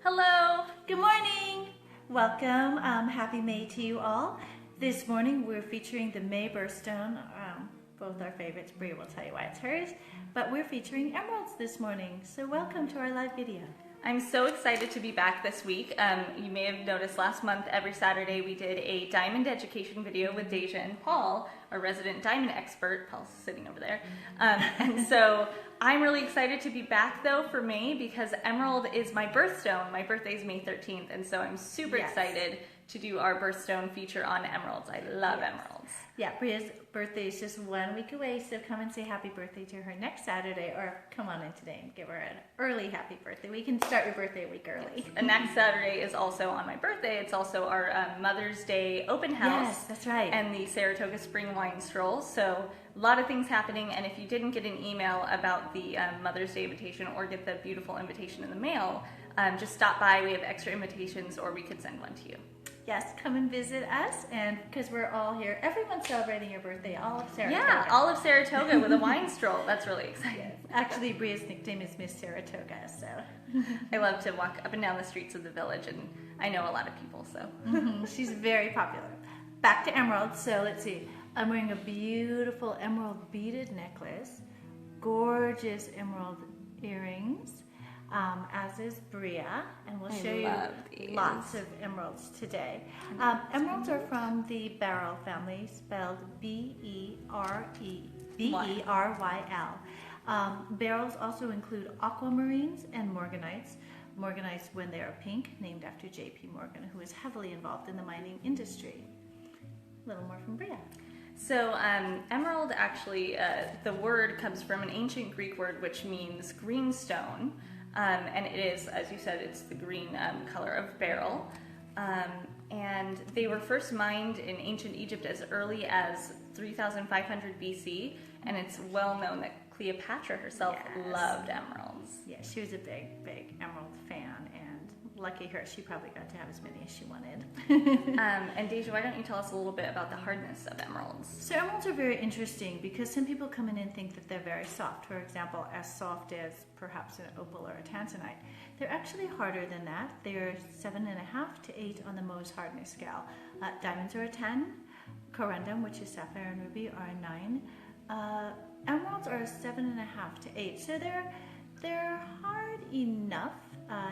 Hello, good morning. Welcome, happy May to you all. This morning we're featuring the May Birthstone, both our favorites. Bria will tell you why it's hers, but we're featuring emeralds this morning. So welcome to our live video. I'm so excited to be back this week. You may have noticed last month, every Saturday, we did a diamond education video with Deja and Paul, our resident diamond expert. Paul's sitting over there. And so I'm really excited to be back though for May because emerald is my birthstone. My birthday is May 13th, and so I'm super excited to do our birthstone feature on emeralds. I love emeralds. Yeah, Bria's birthday is just 1 week away, so come and say happy birthday to her next Saturday, or come on in today and give her an early happy birthday. We can start your birthday a week early. And next Saturday is also on my birthday. It's also our Mother's Day open house. Yes, that's right. And the Saratoga Spring Wine Stroll. So a lot of things happening, and if you didn't get an email about the Mother's Day invitation or get the beautiful invitation in the mail, just stop by. We have extra invitations, or we could send one to you. Yes, come and visit us, and because we're all here, everyone's celebrating your birthday, all of Saratoga. Yeah, all of Saratoga with a wine stroll. That's really exciting. Yes. Actually, Bria's nickname is Miss Saratoga, so. I love to walk up and down the streets of the village, and I know a lot of people, so. She's very popular. Back to emeralds, so let's see. I'm wearing a beautiful emerald beaded necklace, gorgeous emerald earrings, as is Bria, and we'll show you lots of emeralds today. Emeralds are from the beryl family, spelled B-E-R-Y-L. Beryls also include aquamarines and morganites. Morganites when they are pink, named after J.P. Morgan, who is heavily involved in the mining industry. A little more from Bria. So emerald actually, the word comes from an ancient Greek word which means green stone. And it is, as you said, it's the green color of beryl. And they were first mined in ancient Egypt as early as 3500 BC. And it's well known that Cleopatra herself loved emeralds. Yeah, she was a big, big emerald fan. And lucky her, she probably got to have as many as she wanted. And Deja, why don't you tell us a little bit about the hardness of emeralds? So emeralds are very interesting because some people come in and think that they're very soft. For example, as soft as perhaps an opal or a tanzanite. They're actually harder than that. They're 7.5 to 8 on the Mohs hardness scale. Diamonds are a 10. Corundum, which is sapphire and ruby, are a 9. Emeralds are a 7.5 to 8. So they're hard enough,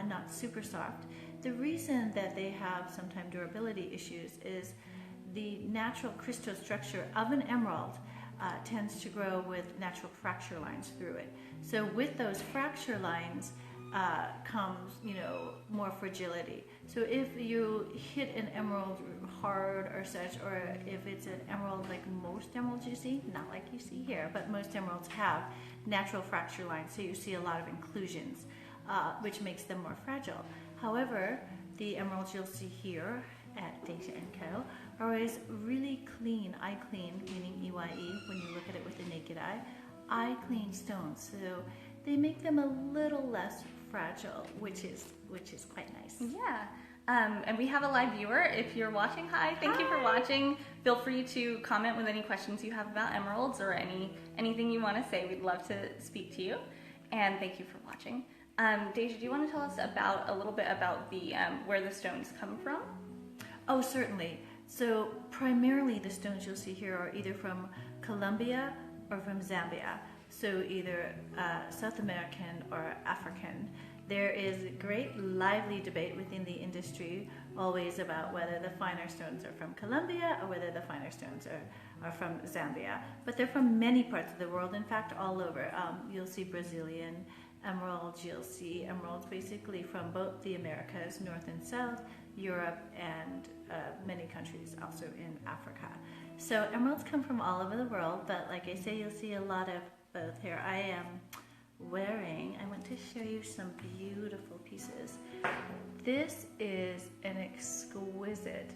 not super soft. The reason that they have sometimes durability issues is the natural crystal structure of an emerald tends to grow with natural fracture lines through it. So with those fracture lines comes, more fragility. So if you hit an emerald hard or such, or if it's an emerald like most emeralds you see, not like you see here, but most emeralds have natural fracture lines, so you see a lot of inclusions, which makes them more fragile. However, the emeralds you'll see here at Deja Co are always really clean, eye clean, meaning EYE, when you look at it with the naked eye clean stones. So they make them a little less fragile, which is quite nice. Yeah. And we have a live viewer. If you're watching, hi, thank you for watching. Feel free to comment with any questions you have about emeralds or anything you want to say. We'd love to speak to you. And thank you for watching. Deja, do you want to tell us a little bit about the where the stones come from? Oh, certainly. So primarily the stones you'll see here are either from Colombia or from Zambia. So either South American or African. There is a great lively debate within the industry always about whether the finer stones are from Colombia or whether the finer stones are from Zambia. But they're from many parts of the world, in fact all over. You'll see Brazilian emeralds, you'll see emeralds basically from both the Americas, North and South, Europe, and many countries also in Africa. So emeralds come from all over the world, but like I say, you'll see a lot of both here. I am I want to show you some beautiful pieces. This is an exquisite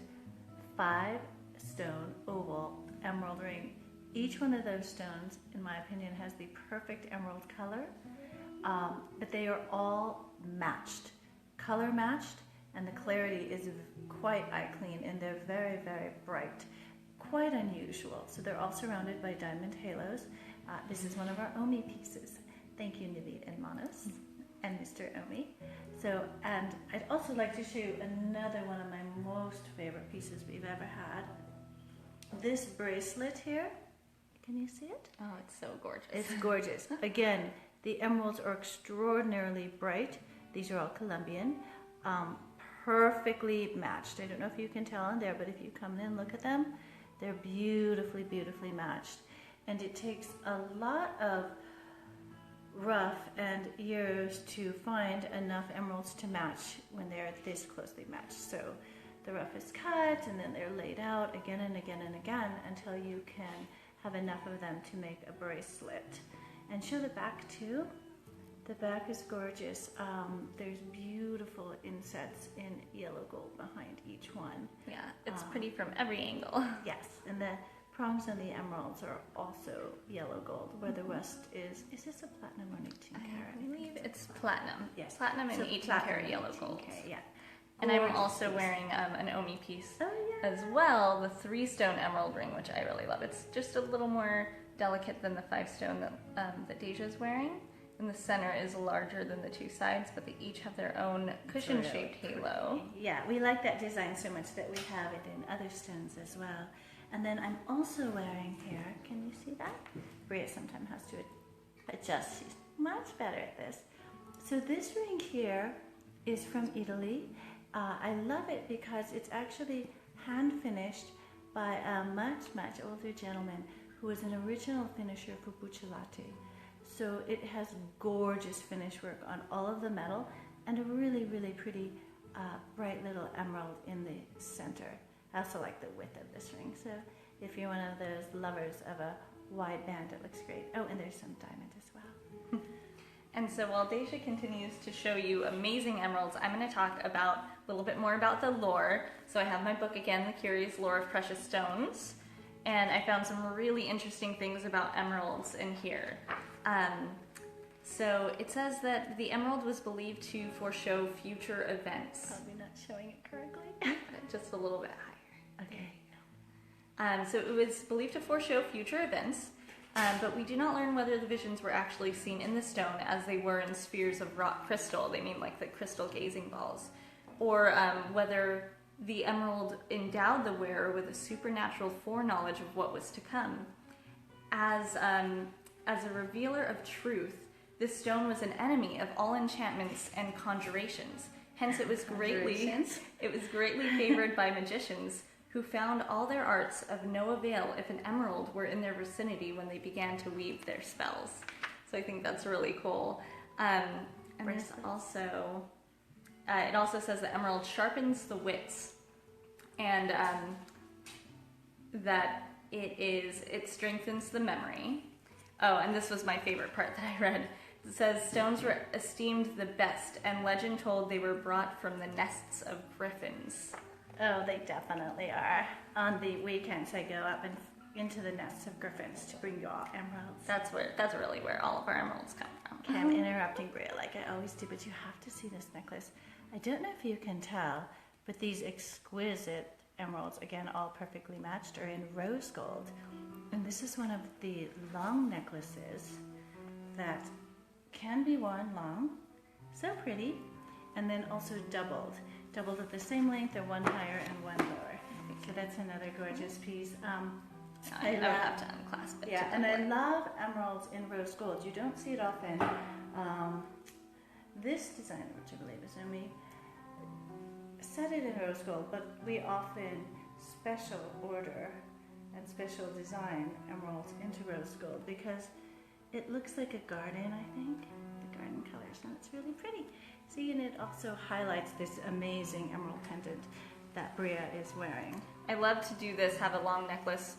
5-stone oval emerald ring. Each one of those stones, in my opinion, has the perfect emerald color, but they are all matched, color matched, and the clarity is quite eye clean, and they're very, very bright, quite unusual. So they're all surrounded by diamond halos. This is one of our Omi pieces. Thank you, Naveed and Manos. and Mr. Omi. So, and I'd also like to show you another one of my most favorite pieces we've ever had. This bracelet here, can you see it? Oh, it's so gorgeous. It's gorgeous. Again, the emeralds are extraordinarily bright. These are all Colombian, perfectly matched. I don't know if you can tell on there, but if you come in and look at them, they're beautifully, beautifully matched. And it takes a lot of rough and years to find enough emeralds to match when they're this closely matched. So the rough is cut and then they're laid out again and again and again until you can have enough of them to make a bracelet. And show the back too. The back is gorgeous. There's beautiful insets in yellow gold behind each one. Yeah, it's pretty from every angle. Yes, and the prongs on the emeralds are also yellow gold, where the rest is this a platinum or an 18 karat? I believe it's platinum. Yes. Platinum and So 18 platinum karat and yellow 18K, gold. yeah. And I'm Gorgeous also piece. wearing an Omi piece Yeah. as well, the 3-stone emerald ring, which I really love. It's just a little more delicate than the 5-stone that Deja is wearing. And the center is larger than the two sides, but they each have their own cushion-shaped halo. Yeah, we like that design so much that we have it in other stones as well. And then I'm also wearing here, can you see that? Bria sometimes has to adjust. She's much better at this. So this ring here is from Italy. I love it because it's actually hand finished by a much, much older gentleman who was an original finisher for buccellati. So it has gorgeous finish work on all of the metal and a really, really pretty bright little emerald in the center. I also like the width of this ring. So if you're one of those lovers of a wide band, it looks great. Oh, and there's some diamond as well. And so while Deja continues to show you amazing emeralds, I'm going to talk about a little bit more about the lore. So I have my book again, The Curious Lore of Precious Stones, and I found some really interesting things about emeralds in here. So it says that the emerald was believed to foreshow future events. Probably not showing it correctly. Just a little bit higher. Okay. So it was believed to foreshow future events, but we do not learn whether the visions were actually seen in the stone as they were in spheres of rock crystal, they mean like the crystal gazing balls, or whether the emerald endowed the wearer with a supernatural foreknowledge of what was to come. As a revealer of truth, this stone was an enemy of all enchantments and conjurations. Hence it was greatly favored by magicians, who found all their arts of no avail if an emerald were in their vicinity when they began to weave their spells. So I think that's really cool. And there's also, it also says that emerald sharpens the wits, and that it strengthens the memory. Oh, and this was my favorite part that I read. It says stones were esteemed the best, and legend told they were brought from the nests of griffins. Oh, they definitely are. On the weekends, I go up and into the nests of griffins to bring you all emeralds. That's really where all of our emeralds come from. Okay, I'm interrupting Bria like I always do, but you have to see this necklace. I don't know if you can tell, but these exquisite emeralds, again, all perfectly matched, are in rose gold. And this is one of the long necklaces that can be worn long, so pretty, and then also doubled at the same length, or one higher and one lower. So that's another gorgeous piece. I would have to unclasp it. Yeah, and I love emeralds in rose gold. You don't see it often. This designer, which I believe is Omi, set it in rose gold, but we often special order and special design emeralds into rose gold because it looks like a garden, I think, the garden colors, and it's really pretty. See, and it also highlights this amazing emerald pendant that Bria is wearing. I love to do this, have a long necklace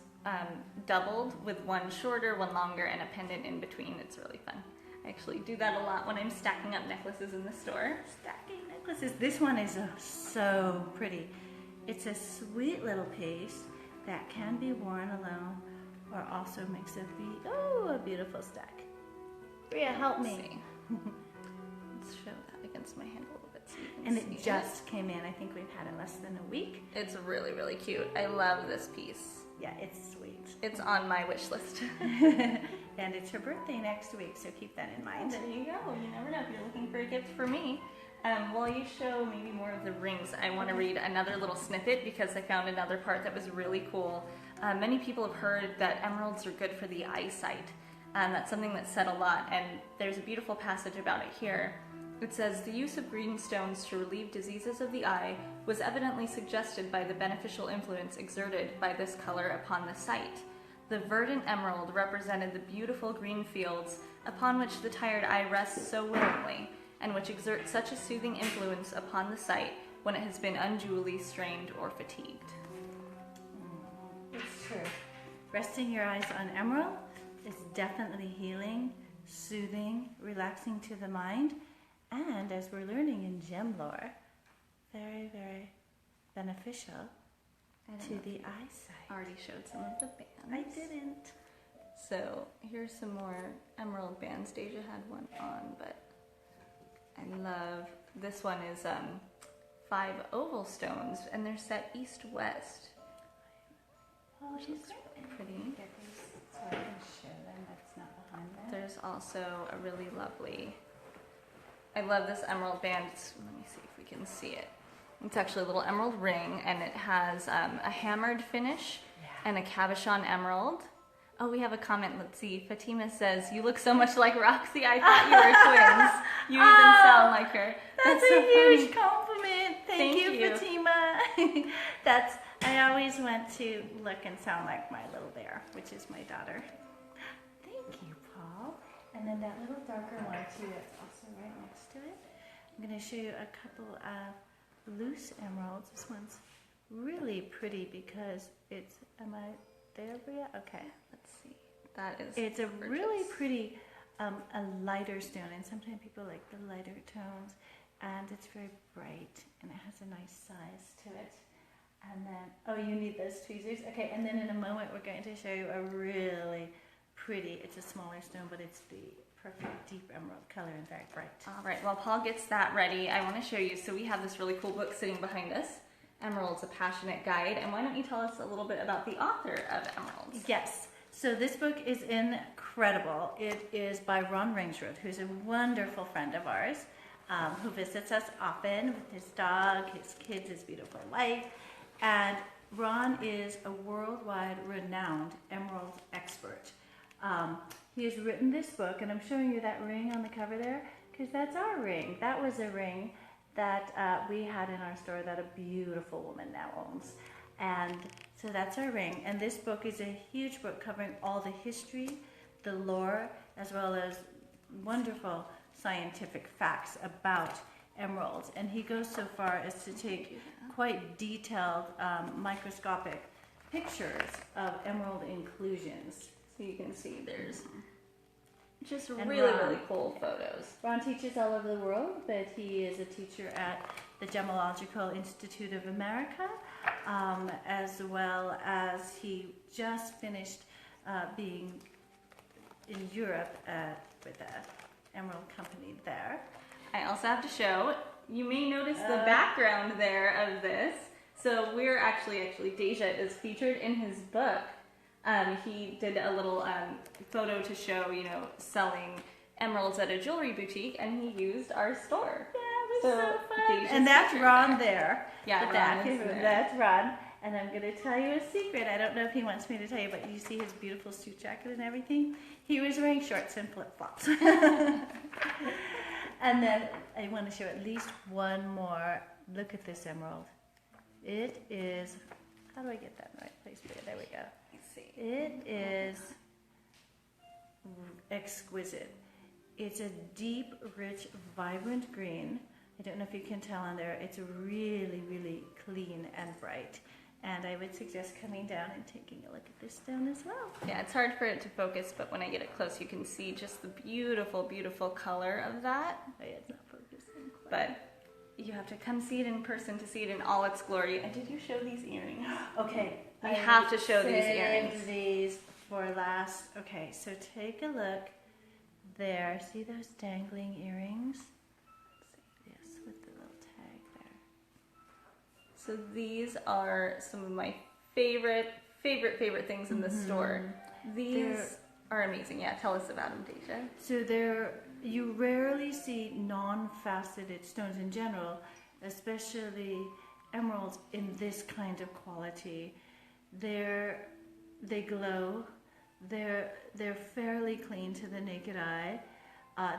doubled with one shorter, one longer, and a pendant in between. It's really fun. I actually do that a lot when I'm stacking up necklaces in the store. Stacking necklaces. This one is so pretty. It's a sweet little piece that can be worn alone or also makes a beautiful stack. Bria, help me. Let's show that against my hand a little bit so you can and see it just came in. I think we've had it less than a week. It's really, really cute. I love this piece. Yeah, it's sweet. It's on my wish list. And it's her birthday next week, so keep that in mind. There you go. You never know if you're looking for a gift for me. While you show maybe more of the rings, I want to read another little snippet because I found another part that was really cool. Many people have heard that emeralds are good for the eyesight. That's something that's said a lot, and there's a beautiful passage about it here. It says, the use of green stones to relieve diseases of the eye was evidently suggested by the beneficial influence exerted by this color upon the sight. The verdant emerald represented the beautiful green fields upon which the tired eye rests so willingly, and which exert such a soothing influence upon the sight when it has been unduly strained or fatigued. It's true. Resting your eyes on emerald is definitely healing, soothing, relaxing to the mind, and as we're learning in gem lore, very, very beneficial to the eyesight. I already showed some of the bands. I didn't. So here's some more emerald bands. Deja had one on, but I love this one. Is 5 oval stones, and they're set east-west. Oh, Which is pretty. Get these so I can show them. That's not behind them. There's also a really lovely. I love this emerald band. Let me see if we can see it. It's actually a little emerald ring, and it has a hammered finish and a cabochon emerald. Oh, we have a comment. Let's see. Fatima says, "You look so much like Roxy. I thought you were twins. You even sound like her." That's so a huge funny. compliment. Thank you, Fatima. I always want to look and sound like my little bear, which is my daughter. Thank you, Paul. And then that little darker one too, that's also right next to it. I'm going to show you a couple of loose emeralds. This one's really pretty because it's, am I there, Bria? Okay. Let's see. That is. It's a gorgeous. really pretty, a lighter stone, and sometimes people like the lighter tones, and it's very bright, and it has a nice size to it. And then, oh, you need those tweezers? Okay, and then in a moment we're going to show you a really pretty, it's a smaller stone, but it's the perfect deep emerald color and very bright. All right, while Paul gets that ready, I want to show you, so we have this really cool book sitting behind us, Emeralds, A Passionate Guide, and why don't you tell us a little bit about the author of Emeralds? Yes, so this book is incredible. It is by Ron Ringsrud, who's a wonderful friend of ours, who visits us often with his dog, his kids, his beautiful wife, and Ron is a worldwide renowned emerald expert. He has written this book, and I'm showing you that ring on the cover there, because that's our ring. That was a ring that we had in our store that a beautiful woman now owns. And so that's our ring. And this book is a huge book covering all the history, the lore, as well as wonderful scientific facts about emeralds. And he goes so far as to take quite detailed microscopic pictures of emerald inclusions. So you can see there's just And really, Ron. really cool photos. Ron teaches all over the world, but he is a teacher at the Gemological Institute of America, as well as he just finished being in Europe with the Emerald Company there. I also have to show, you may notice the background there of this. So we're actually Deja is featured in his book. He did a little photo to show, selling emeralds at a jewelry boutique, and he used our store. Yeah, it was so fun. Deja's And that's featured. Ron there. Yeah, But Ron is there. That's Ron. And I'm going to tell you a secret. I don't know if he wants me to tell you, but you see his beautiful suit jacket and everything? He was wearing shorts and flip-flops. And then I want to show at least one more. Look at this emerald. It is, how do I get that in the right place? There we go. Let's see. It is exquisite. It's a deep, rich, vibrant green. I don't know if you can tell on there. It's really, really clean and bright. And I would suggest coming down and taking a look at this stone as well. Yeah, it's hard for it to focus, but when I get it close, you can see just the beautiful, beautiful color of that. Oh, yeah, it's not focusing quite. But you have to come see it in person to see it in all its glory. And did you show these earrings? Okay. We have to show these saved earrings. these for last. Okay, so take a look there. See those dangling earrings? Yes, with the little tag there. So these are some of my favorite things in the store. These are amazing. Yeah, tell us about them, Deja. So you rarely see non-faceted stones in general, especially emeralds in this kind of quality. They glow. They're fairly clean to the naked eye.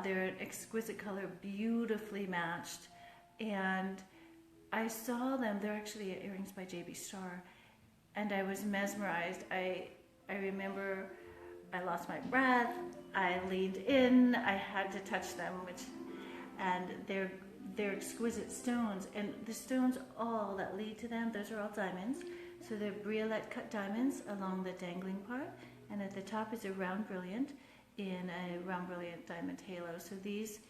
They're an exquisite color, beautifully matched. And I saw them. They're actually earrings by J.B. Starr, and I was mesmerized. I remember I lost my breath. I leaned in. I had to touch them, and they're exquisite stones. And the stones all that lead to them, those are all diamonds. So they're briolette cut diamonds along the dangling part, and at the top is a round brilliant in a round brilliant diamond halo. So these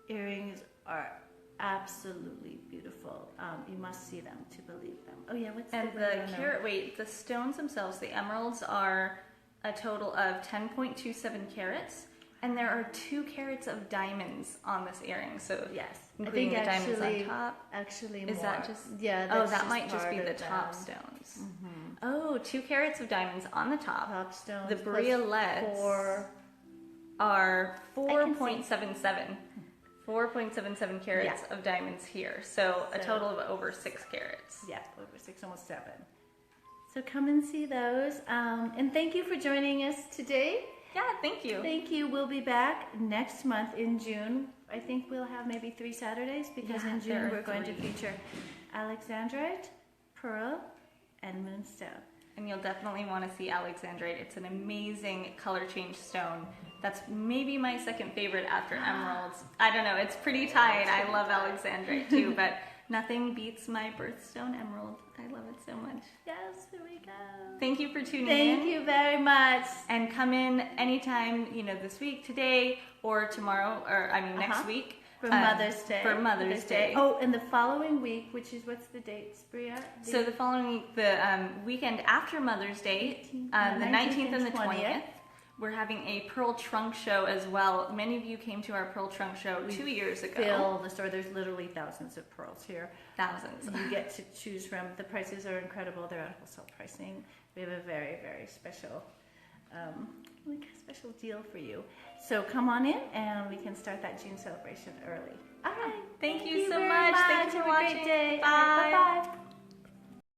earrings are absolutely beautiful. You must see them to believe them. Oh yeah, what's the carat weight? The stones themselves, the emeralds, are a total of 10.27 carats, and there are 2 carats of diamonds on this earring. So yes, including I think the diamonds on top. Actually, is more. that just? Yeah. That might just be the top stones. Mm-hmm. Oh, 2 carats of diamonds on the top. Top stones. The briolets are 4.77. 4.77 carats of diamonds here. So a total of over 6 carats. Yeah, over 6, almost 7. So come and see those. And thank you for joining us today. Yeah, thank you. Thank you. We'll be back next month in June. I think we'll have maybe 3 Saturdays because in June we're going to feature Alexandrite, Pearl, and Moonstone. And you'll definitely want to see Alexandrite. It's an amazing color change stone. That's maybe my second favorite after emeralds. I don't know, it's pretty tight. I love Alexandrite too, but nothing beats my birthstone emerald. I love it so much. Yes, here we go. Thank you for tuning in. Thank you very much. And come in anytime, this week, today, or tomorrow, or next week. For Mother's Day. For Mother's Day. Oh, and the following week, which is, what's the date, Bria? So the following week, the weekend after Mother's Day, the 19th and the 20th, we're having a pearl trunk show as well. Many of you came to our pearl trunk show 2 years ago. Fill the store. There's literally thousands of pearls here. Thousands. You get to choose from. The prices are incredible. They're at wholesale pricing. We have a very, very special deal for you. So come on in and we can start that June celebration early. All right. Thank you so very much. Thank you for Have a watching. great day. Bye. Bye-bye.